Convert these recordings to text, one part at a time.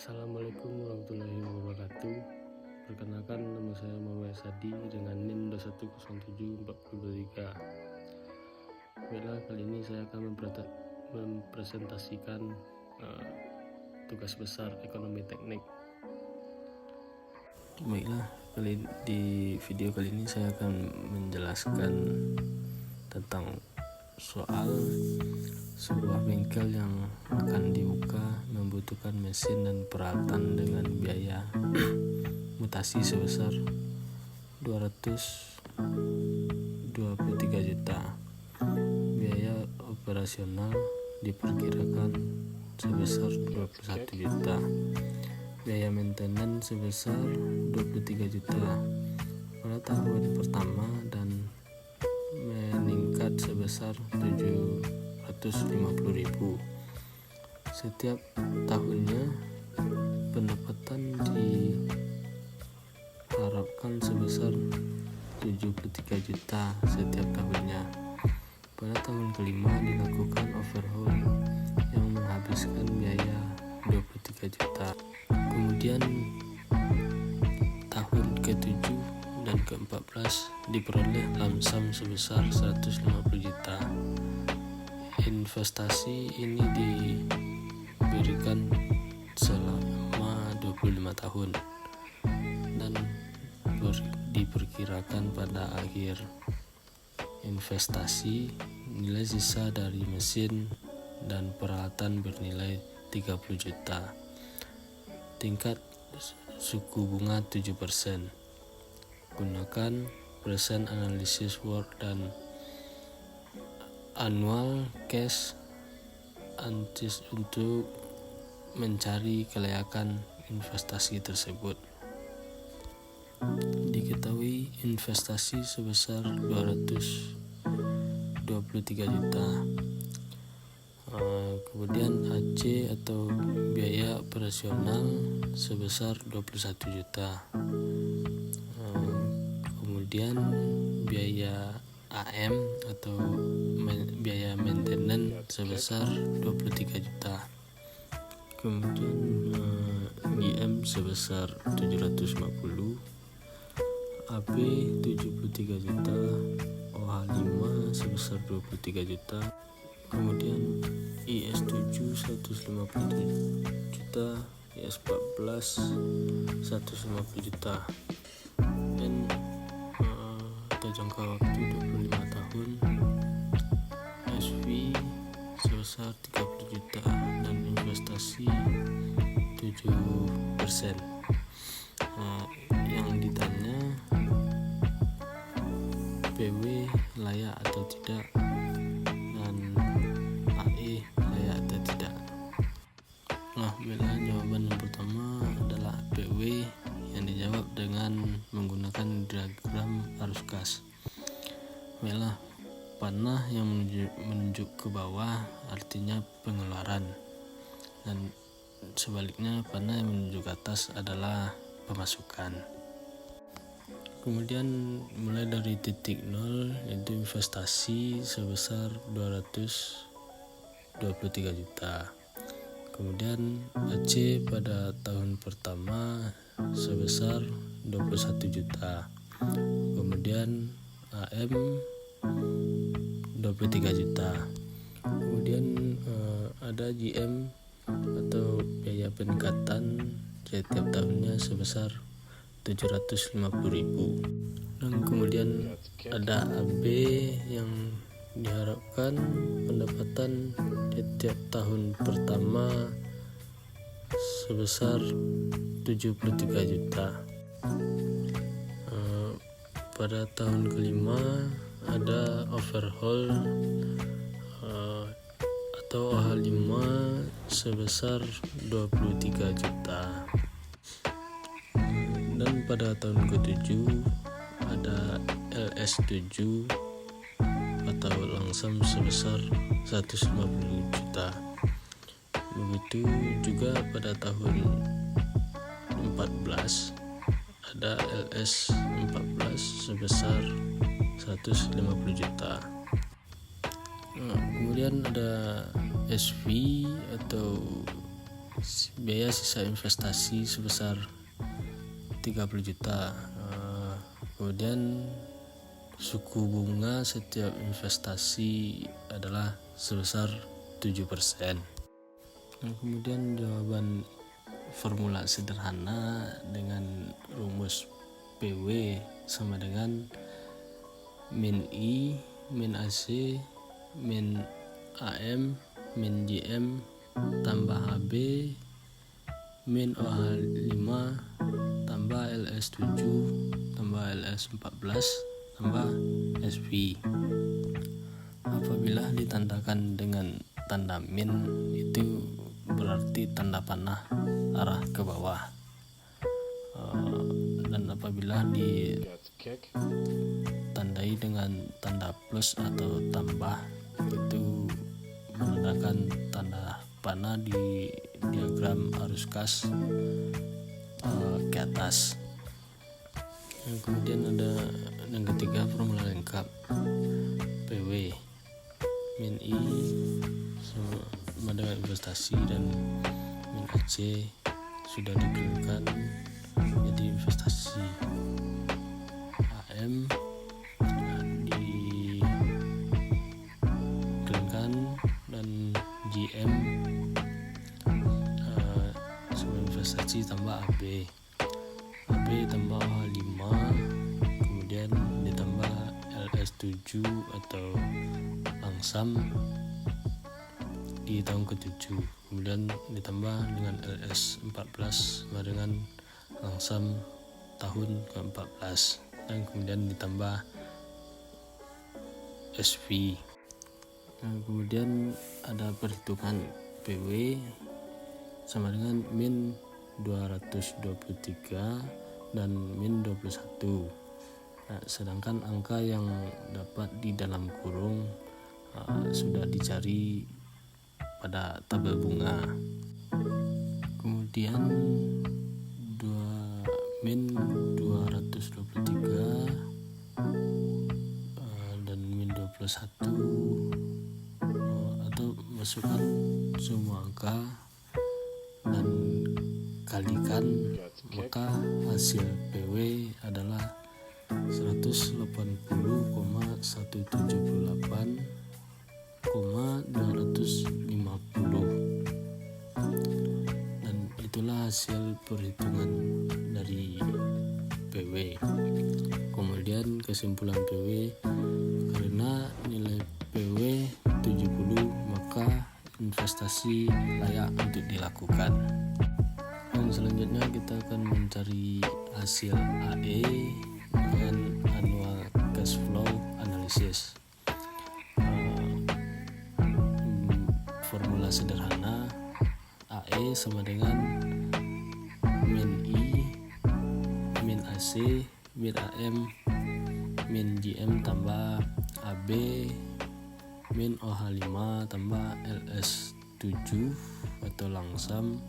Assalamualaikum warahmatullahi wabarakatuh. Perkenalkan, nama saya Muhammad Sadi dengan NIM 21074223. Baiklah, kali ini saya akan mempresentasikan tugas besar ekonomi teknik. Baiklah, di video kali ini saya akan menjelaskan tentang soal sebuah bengkel yang akan dibuka membutuhkan mesin dan peralatan dengan biaya mutasi sebesar 223 juta. Biaya operasional diperkirakan sebesar 21 juta. Biaya maintenance sebesar 23 juta pada tahun pertama dan meningkat sebesar 750.000 setiap tahunnya. Pendapatan diharapkan sebesar 73 juta setiap tahunnya. Pada tahun kelima dilakukan overhaul yang menghabiskan biaya 23 juta. Kemudian tahun ke-7 dan ke-14 diperoleh lamsam sebesar 150 juta. Investasi ini diberikan selama 25 tahun dan diperkirakan pada akhir investasi nilai sisa dari mesin dan peralatan bernilai 30 juta. Tingkat suku bunga 7%. Gunakan present analysis work dan annual cash antis untuk mencari kelayakan investasi tersebut. Diketahui investasi sebesar 223 juta. Kemudian AC atau biaya operasional sebesar 21 juta. Kemudian biaya AM atau biaya maintenance sebesar 23 juta. Kemudian GM sebesar 750, AB 73 juta, OH5 sebesar 23 juta. Kemudian IS7 150 juta, IS14 150 juta. Dan jangka waktu 25 tahun. SV sebesar 30 juta dan investasi 7%. Yang ditanya PW layak atau tidak dan AE layak atau tidak. Bila jawaban yang pertama adalah PW yang dijawab dengan menggunakan diagram arus kas. Baiklah, panah yang menunjuk ke bawah artinya pengeluaran, dan sebaliknya panah yang menunjuk ke atas adalah pemasukan. Kemudian mulai dari titik 0 yaitu investasi sebesar 223 juta. Kemudian AC pada tahun pertama sebesar 21 juta. Kemudian AM 23 juta. Kemudian ada GM atau biaya peningkatan setiap tahunnya sebesar 750.000. Dan kemudian ada AB yang diharapkan pendapatan setiap tahun pertama sebesar 73 juta. Pada tahun kelima ada overhaul atau OH5 sebesar 23 juta. Dan pada tahun ke-7 ada LS7 atau langsam sebesar 150 juta. Begitu juga pada tahun 14 ada LS14 sebesar 150 juta. Kemudian ada SV atau biaya sisa investasi sebesar 30 juta. Kemudian suku bunga setiap investasi adalah sebesar 7%. Kemudian jawaban formula sederhana dengan rumus PW sama dengan min I min AC min AM min JM tambah AB min OH5 tambah LS7 tambah LS14 tambah SV. Apabila ditandakan dengan tanda min, itu berarti tanda panah arah ke bawah, dan apabila ditandai dengan tanda plus atau tambah, itu menandakan tanda panah di diagram arus kas ke atas. Kemudian ada yang ketiga, formula lengkap PW min I sama dengan investasi, dan min AC sudah dikalikan jadi investasi, AM dikalikan dan GM sama investasi tambah AB tambah OH5, kemudian ditambah LS7 atau langsam di tahun ke-7, kemudian ditambah dengan LS14 sama dengan langsam tahun ke-14, dan kemudian ditambah SV. Kemudian ada perhitungan PW sama dengan min 223 dan min 21. Sedangkan angka yang dapat di dalam kurung sudah dicari pada tabel bunga. Kemudian min 223 dan min 21, atau masukkan semua angka dan kalikan, maka hasil PW adalah 180,178,250, dan itulah hasil perhitungan dari PW. Kemudian kesimpulan PW, karena nilai PW 70, maka investasi layak untuk dilakukan. Dan selanjutnya kita akan mencari hasil AE dengan annual cash flow analysis. Formula sederhana, AE sama dengan min I min AC min AM min GM tambah AB min OH5 tambah LS7 atau langsam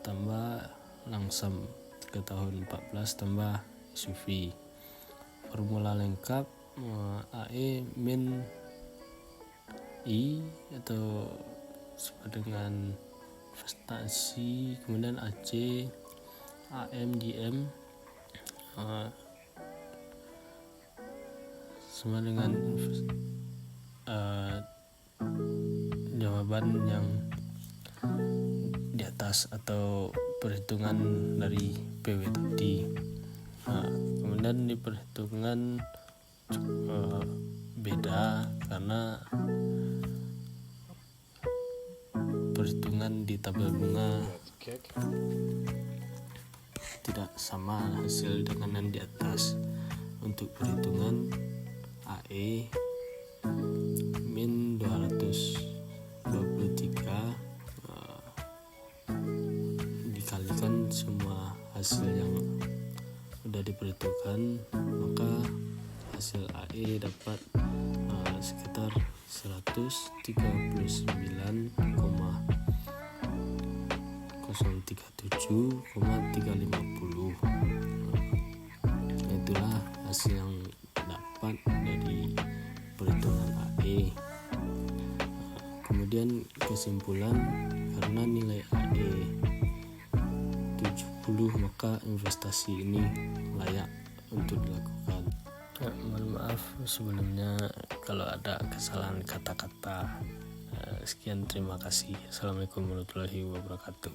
tambah langsam ke tahun 14 tambah SUV. Formula lengkap AE min I atau sama dengan investasi, kemudian AC AM GM sama dengan jawaban yang di atas atau perhitungan dari PW tadi. Kemudian di perhitungan beda karena perhitungan di tabel bunga tidak sama hasil dengan yang di atas. Untuk perhitungan AE min 223 dikalikan semua hasil yang sudah diperhitungkan, maka hasil AE dapat sekitar 139,037,350. Itulah hasil yang dapat dari perhitungan AE. Kemudian kesimpulan, karena nilai AE 70 maka investasi ini layak untuk dilakukan. Mohon maaf sebelumnya kalau ada kesalahan kata-kata. Sekian, terima kasih. Assalamualaikum warahmatullahi wabarakatuh.